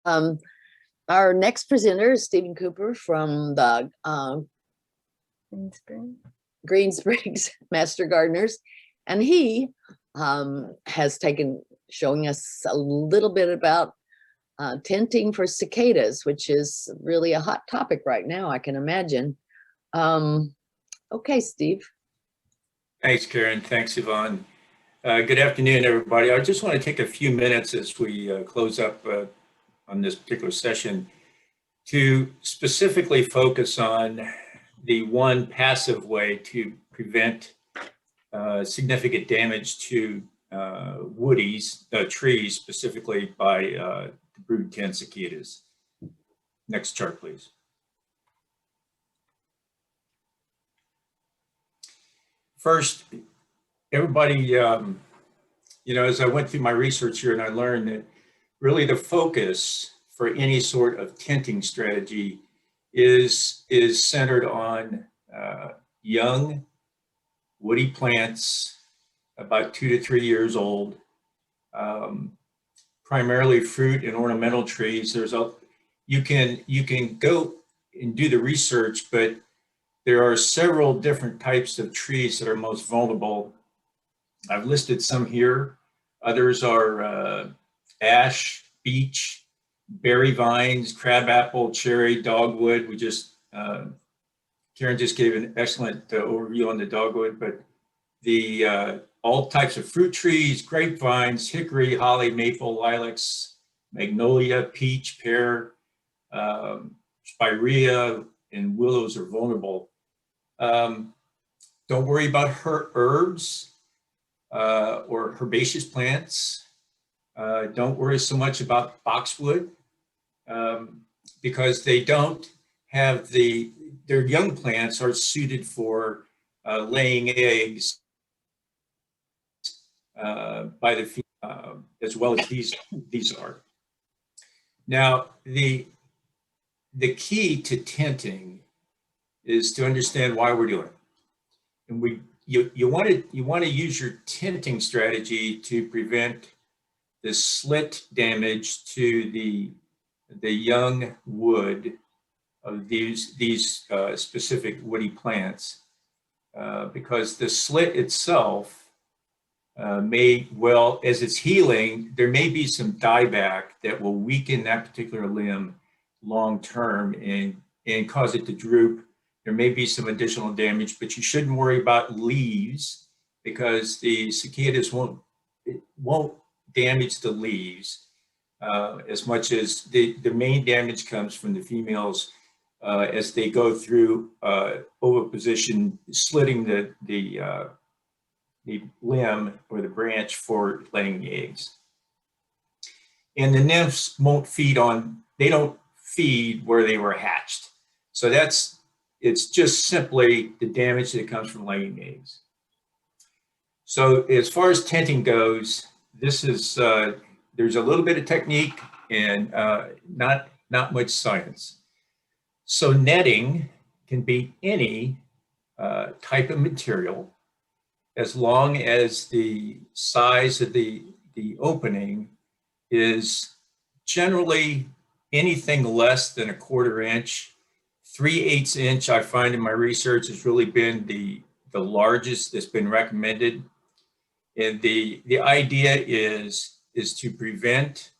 Um, our next presenter is Stephen Cooper from the Green Springs Master Gardeners, and he has showing us a little bit about tenting for cicadas, which is really a hot topic right now, I can imagine. Okay, Steve. Thanks, Karen. Thanks, Yvonne. Good afternoon, everybody. I just want to take a few minutes as we close up on this particular session to specifically focus on the one passive way to prevent significant damage to trees, specifically by the brood 10 cicadas. Next chart, please. First, everybody, as I went through my research here, and I learned that really the focus for any sort of tenting strategy is centered on young woody plants about 2 to 3 years old, primarily fruit and ornamental trees. You can go and do the research, but there are several different types of trees that are most vulnerable. I've listed some here. Others are ash, beech, berry vines, crabapple, cherry, dogwood. Karen just gave an excellent overview on the dogwood, but all types of fruit trees, grapevines, hickory, holly, maple, lilacs, magnolia, peach, pear, spirea, and willows are vulnerable. Don't worry about herbs or herbaceous plants. Don't worry so much about boxwood because they don't have their young plants are suited for laying eggs by the female, as well as these are. Now, the key to tenting is to understand why we're doing it. And you want to use your tenting strategy to prevent the slit damage to the young wood of these specific woody plants, because the slit itself as it's healing, there may be some dieback that will weaken that particular limb long term and cause it to droop. There may be some additional damage, but you shouldn't worry about leaves because the cicadas won't damage the leaves as much as the main damage comes from the females as they go through oviposition, slitting the limb or the branch for laying the eggs. And the nymphs they don't feed where they were hatched. So it's just simply the damage that comes from laying eggs. So as far as tenting goes, there's a little bit of technique and not much science. So netting can be any type of material as long as the size of the opening is generally anything less than 1/4 inch. 3/8 inch, I find in my research, has really been the largest that's been recommended. And the idea is to prevent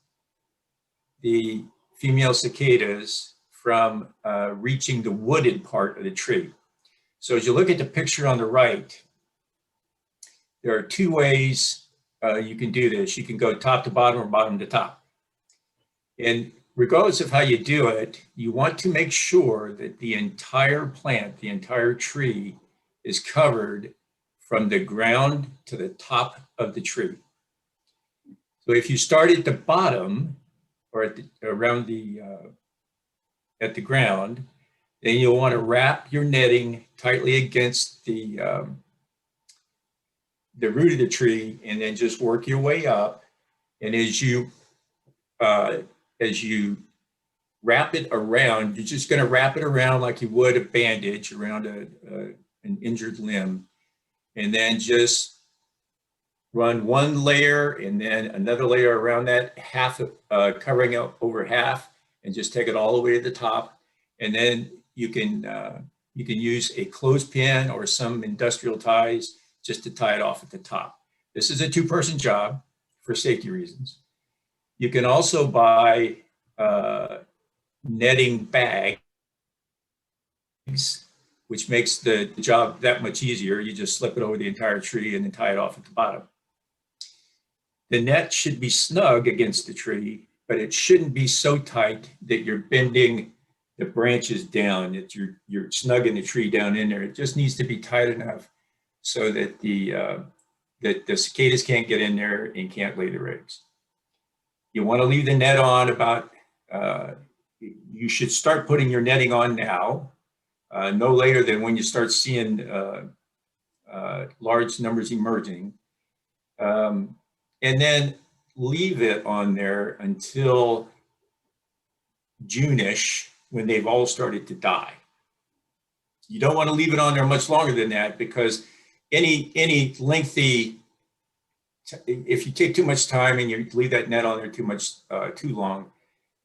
the female cicadas from reaching the wooded part of the tree. So as you look at the picture on the right, there are 2 ways you can do this. You can go top to bottom or bottom to top. And regardless of how you do it, you want to make sure that the entire plant, the entire tree, is covered from the ground to the top of the tree. So if you start at the bottom or at the ground, then you'll want to wrap your netting tightly against the root of the tree, and then just work your way up. And as you wrap it around, you're just going to wrap it around like you would a bandage around an injured limb, and then just run one layer and then another layer around that, half covering up over half, and just take it all the way to the top. And then you can use a clothespin or some industrial ties just to tie it off at the top. This is a two-person job for safety reasons. You can also buy netting bags, which makes the job that much easier. You just slip it over the entire tree and then tie it off at the bottom. The net should be snug against the tree, but it shouldn't be so tight that you're bending the branches down, that you're snugging the tree down in there. It just needs to be tight enough so that the cicadas can't get in there and can't lay their eggs. You want to leave the net on about, you should start putting your netting on now, no later than when you start seeing large numbers emerging. And then leave it on there until June-ish, when they've all started to die. You don't want to leave it on there much longer than that, because any lengthy, if you take too much time and you leave that net on there too long,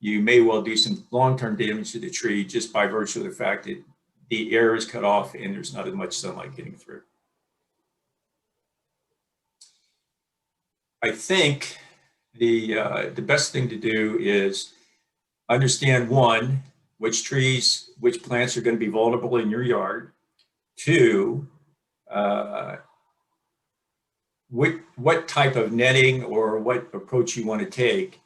you may well do some long-term damage to the tree just by virtue of the fact that the air is cut off and there's not as much sunlight getting through. I think the best thing to do is understand, one, which plants are going to be vulnerable in your yard. Two, what type of netting or what approach you want to take.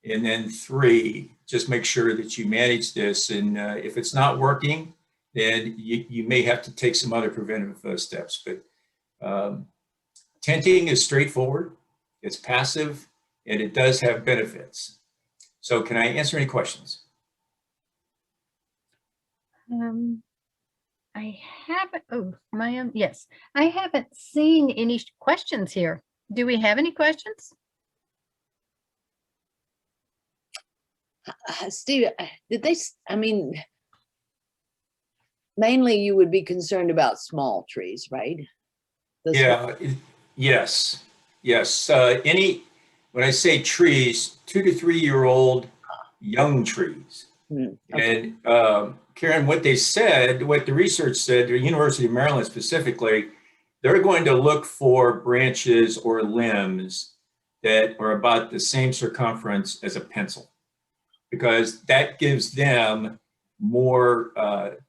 And then three, just make sure that you manage this. And if it's not working, then you may have to take some other preventive steps. But tenting is straightforward. It's passive, and it does have benefits. So can I answer any questions? I haven't, oh, my own, yes. I haven't seen any questions here. Do we have any questions? Steve, did they, I mean, mainly you would be concerned about small trees, right? Yeah, yes. Yes, when I say trees, 2 to 3 year old young trees. Okay. And Karen, what the research said, the University of Maryland specifically, they're going to look for branches or limbs that are about the same circumference as a pencil, because that gives them more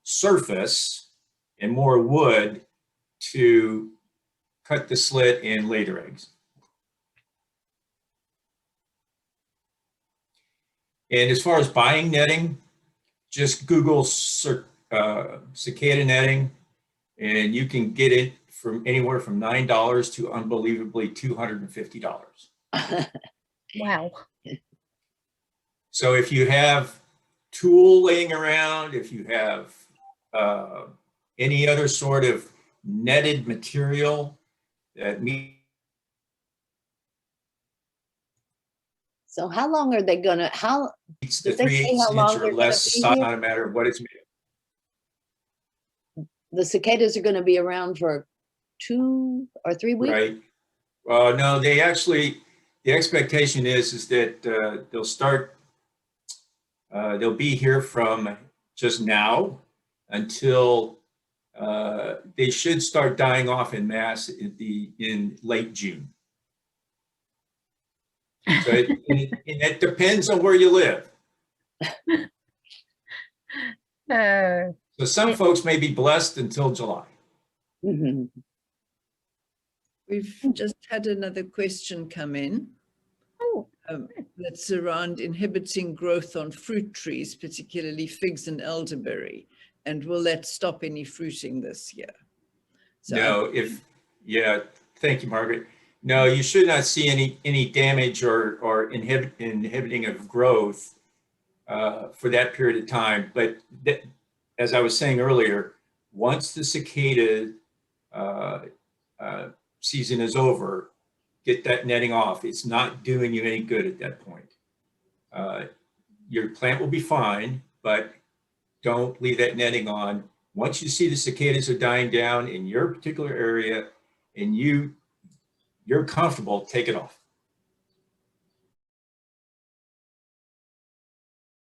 surface and more wood to cut the slit and lay their eggs. And as far as buying netting, just Google cicada netting, and you can get it from anywhere from $9 to unbelievably $250. Wow. So if you have tulle laying around, if you have any other sort of netted material that meets. So how long are they gonna, how? It's the 3/8 inch or less, not a matter of what it's made of. The cicadas are gonna be around for 2 or 3 weeks? Right. No, they actually, the expectation is that they'll be here from just now until they should start dying off in mass in late June. So it depends on where you live. So some folks may be blessed until July. Mm-hmm. We've just had another question come in. That's around inhibiting growth on fruit trees, particularly figs and elderberry. And will that stop any fruiting this year? So No, yeah, thank you, Margaret. No, you should not see any damage or inhibiting of growth for that period of time. But as I was saying earlier, once the cicada season is over, get that netting off. It's not doing you any good at that point. Your plant will be fine, but don't leave that netting on. Once you see the cicadas are dying down in your particular area and you you're comfortable, take it off.